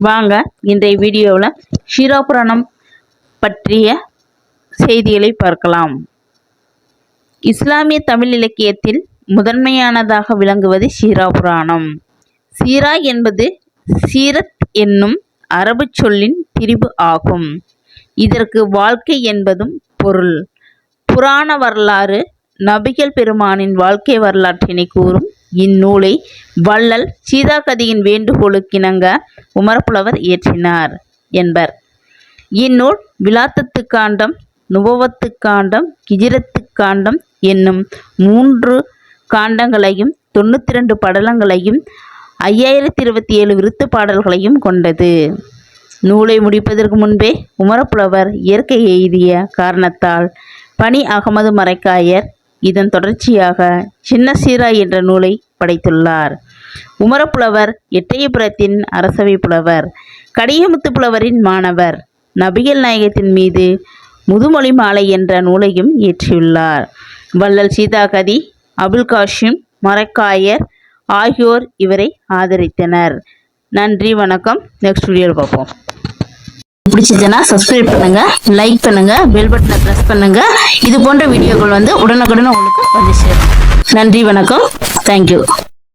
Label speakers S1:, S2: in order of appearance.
S1: வாங்க இன்றைய வீடியோவில் ஷீராபுராணம் பற்றிய செய்திகளை பார்க்கலாம். இஸ்லாமிய தமிழ் இலக்கியத்தில் முதன்மையானதாக விளங்குவது ஷீராபுராணம். சீரா என்பது சீரத் என்னும் அரபு சொல்லின் திரிபு ஆகும். இதற்கு வாழ்க்கை என்பதும் பொருள். புராண வரலாறு நபிகள் பெருமானின் வாழ்க்கை வரலாற்றினை கூறும் இந்நூலை வள்ளல் சீதாகதியின் வேண்டுகோளுக்கிணங்க உமரப்புலவர் இயற்றினார் என்பர். இந்நூல் விலாத்தத்து காண்டம், நுபுவத்து காண்டம், ஹிஜ்ரத்து காண்டம் என்னும் 3 காண்டங்களையும் 92 படலங்களையும் 5027 விருத்து பாடல்களையும் கொண்டது. நூலை முடிப்பதற்கு முன்பே உமரப்புலவர் இயற்கை எய்திய காரணத்தால் பனி அகமது மரைக்காயர் இதன் தொடர்ச்சியாக சின்ன சீரா என்ற நூலை படைத்துள்ளார். உமரப்புலவர் எட்டயபுரத்தின் அரசவை புலவர், கடியமுத்து புலவரின் மாணவர். நபிகள் நாயகத்தின் மீது முதுமொழி மாலை என்ற நூலையும் இயற்றியுள்ளார். வள்ளல் சீதாகதி, அபுல் காஷிம் மரைக்காயர் ஆகியோர் இவரை ஆதரித்தனர். நன்றி, வணக்கம். நெக்ஸ்ட் வீடியோவில் பார்ப்போம். பிடிச்சதுன்னா சப்ஸ்கிரைப் பண்ணுங்க, லைக் பண்ணுங்க, பெல் பட்டனை பிரஸ் பண்ணுங்க. இது போன்ற வீடியோக்கள் உடனுக்குடன் உங்களுக்கு வந்து சேரும். நன்றி, வணக்கம். தேங்க்யூ.